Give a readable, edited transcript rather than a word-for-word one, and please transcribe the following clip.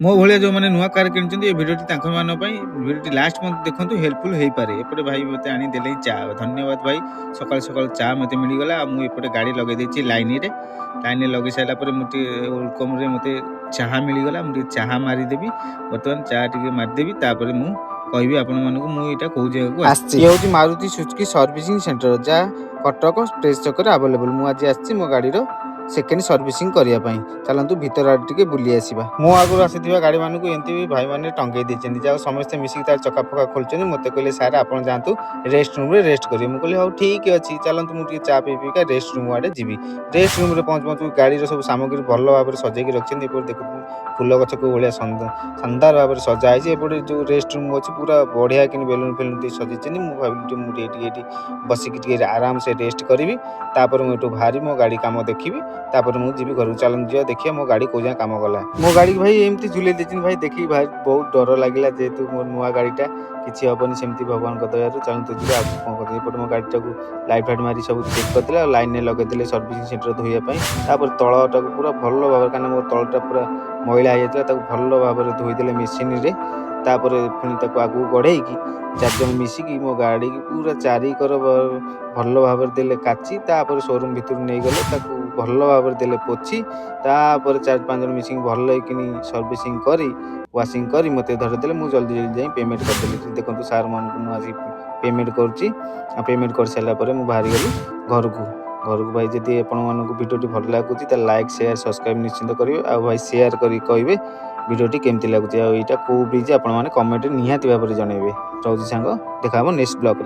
ମୋ ଭଳିଆ ଯେଉଁମାନେ ନୂଆ କାର୍ କିଣିଛନ୍ତି ଏ ଭିଡ଼ିଓଟି ତାଙ୍କମାନଙ୍କ ପାଇଁ ଭିଡ଼ିଓଟି ଲାଷ୍ଟ ପର୍ଯ୍ୟନ୍ତ ଦେଖନ୍ତୁ ହେଲ୍ପଫୁଲ୍ ହେଇପାରେ। ଏପଟେ ଭାଇ ମୋତେ ଆଣି ଦେଲେ ଚା। ଧନ୍ୟବାଦ ଭାଇ। ସକାଳୁ ସକାଳୁ ଚା ମୋତେ ମିଳିଗଲା। ଆଉ ମୁଁ ଏପଟେ ଗାଡ଼ି ଲଗାଇ ଦେଇଛି ଲାଇନରେ ଲଗାଇ ସାରିଲା ପରେ ମୁଁ ଟିକେ ୱେଲକମ୍ରେ ମୋତେ ଚାହା ମିଳିଗଲା। ମୁଁ ଟିକେ ଚାହା ମାରିଦେବି। ବର୍ତ୍ତମାନ ଚା ଟିକେ ମାରିଦେବି ତାପରେ ମୁଁ କହିବି ଆପଣମାନଙ୍କୁ ମୁଁ ଏଇଟା କେଉଁ ଜାଗାକୁ ଆସିଛି। ଇଏ ହେଉଛି ମାରୁତି ସୁଜୁକି ସର୍ଭିସିଂ ସେଣ୍ଟର, ଯାହା କଟକ ପ୍ରେସ୍ ଛକରେ ଆଭେଲେବୁଲ୍। ମୁଁ ଆଜି ଆସିଛି ମୋ ଗାଡ଼ିର ସେକେଣ୍ଡ ସର୍ଭିସିଂ କରିବା ପାଇଁ। ଚାଲନ୍ତୁ ଭିତର ଆଡ଼େ ଟିକେ ବୁଲି ଆସିବା। ମୁଁ ଆଗରୁ ଆସିଥିବା ଗାଡ଼ିମାନଙ୍କୁ ଏମିତି ବି ଭାଇମାନେ ଟଙ୍ଗେଇ ଦେଇଛନ୍ତି, ଯାହା ସମସ୍ତେ ମିଶିକି ତାର ଚକା ଫକା ଖୋଲୁଛନ୍ତି। ମୋତେ କହିଲେ ସାର୍ ଆପଣ ଯାଆନ୍ତୁ ରେଷ୍ଟ ରୁମ୍ରେ ରେଷ୍ଟ କରିବେ। ମୁଁ କହିଲି ହଉ ଠିକ୍ ଅଛି, ଚାଲନ୍ତୁ ମୁଁ ଟିକେ ଚା ପିଇକା ରେଷ୍ଟ ରୁମ୍ ଆଡ଼େ ଯିବି। ରେଷ୍ଟ ରୁମ୍ରେ ପହଞ୍ଚୁ ଗାଡ଼ିର ସବୁ ସାମଗ୍ରୀ ଭଲ ଭାବରେ ସଜେଇକି ରଖିଛନ୍ତି। ଏପଟେ ଦେଖନ୍ତୁ ଫୁଲ ଗଛ କେଉଁ ଭଳିଆ ଶାନଦାର ଭାବରେ ସଜା ହେଇଛି। ଏପଟେ ଯେଉଁ ରେଷ୍ଟ ରୁମ୍ ଅଛି ପୁରା ବଢ଼ିଆ କିନି ବେଲୁନ୍ ଫେଲୁନ୍ ଦେଇ ସଜେଇଛନ୍ତି। ମୁଁ ଭାବିଲି ମୁଁ ଟିକେ ଏଠି ବସିକି ଟିକେ ଆରାମସେ ରେଷ୍ଟ କରିବି। ତାପରେ ମୁଁ ଏଠୁ ବାହାରି ମୋ ଗାଡ଼ି କାମ ଦେଖିବି। ତାପରେ ମୁଁ ଯିବି ଘରକୁ। ଚାଲନ୍ତୁ ଯିବା ଦେଖିବା ମୋ ଗାଡ଼ି କୋଉ ଯାଏଁ କାମ କଲା। ମୋ ଗାଡ଼ିକି ଭାଇ ଏମିତି ଝୁଲେଇ ଦେଇଛନ୍ତି ଭାଇ, ଦେଖିକି ଭାଇ ବହୁତ ଡର ଲାଗିଲା, ଯେହେତୁ ମୋ ନୂଆ ଗାଡ଼ିଟା କିଛି ହେବନି ସେମିତି ଭଗବାନଙ୍କ ଦୟାରୁ। ଚାଲନ୍ତୁ ଯିବା ଆଗକୁ କ'ଣ କରିବି। ଏପଟେ ମୋ ଗାଡ଼ିଟାକୁ ଲାଇଟ୍ ଫାଇଟ୍ ମାରି ସବୁ ଚେକ୍ କରିଦେଲେ ଆଉ ଲାଇନରେ ଲଗେଇଦେଲେ ସର୍ଭିସିଂ ସେଣ୍ଟର ଧୋଇବା ପାଇଁ। ତାପରେ ତଳଟାକୁ ପୁରା ଭଲ ଭାବରେ, କାରଣ ମୋ ତଳଟା ପୁରା ମଇଳା ହେଇଯାଇଥିଲା, ତାକୁ ଭଲ ଭାବରେ ଧୋଇଦେଲେ ମେସିନରେ। ତାପରେ ପୁଣି ତାକୁ ଆଗକୁ ଗଢ଼େଇକି ଚାରିଜଣ ମିଶିକି ମୋ ଗାଡ଼ିକି ପୁରା ଚାରିକର ଭଲ ଭାବରେ ଦେଲେ କାଚି, ତାପରେ ସୋରୁମ୍ ଭିତରୁ ନେଇଗଲେ ତାକୁ ଭଲ ଭାବରେ ଦେଲେ ପୋଛି, ତାପରେ 4-5 ଜଣ ମିଶିକି ଭଲ ହେଇକିନି ସର୍ଭିସିଂ କରି ୱାସିଂ କରି ମୋତେ ଧରିଦେଲେ। ମୁଁ ଜଲ୍ଦି ଯାଇ ପେମେଣ୍ଟ କରିଦେଲି। ଦେଖନ୍ତୁ ସାର୍ ମାନଙ୍କୁ ମୁଁ ଆଜି ପେମେଣ୍ଟ କରୁଛି। ଆଉ ପେମେଣ୍ଟ କରିସାରିଲା ପରେ ମୁଁ ବାହାରିଗଲି ଘରକୁ। ଭାଇ ଯଦି ଆପଣମାନଙ୍କୁ ଭିଡ଼ିଓଟି ଭଲ ଲାଗୁଛି ତାହେଲେ ଲାଇକ୍ ସେୟାର ସବସ୍କ୍ରାଇବ୍ ନିଶ୍ଚିନ୍ତ କରିବେ। ଆଉ ଭାଇ ସେୟାର କରି କହିବେ ଭିଡ଼ିଓଟି କେମିତି ଲାଗୁଛି। ଆଉ ଏଇଟା କେଉଁ ବ୍ରିଜ୍ ଆପଣମାନେ କମେଣ୍ଟରେ ନିହାତି ଭାବରେ ଜଣାଇବେ। ରହୁଛି ସାଙ୍ଗ, ଦେଖା ହେବ ନେକ୍ସଟ ବ୍ଲଗ୍ରେ।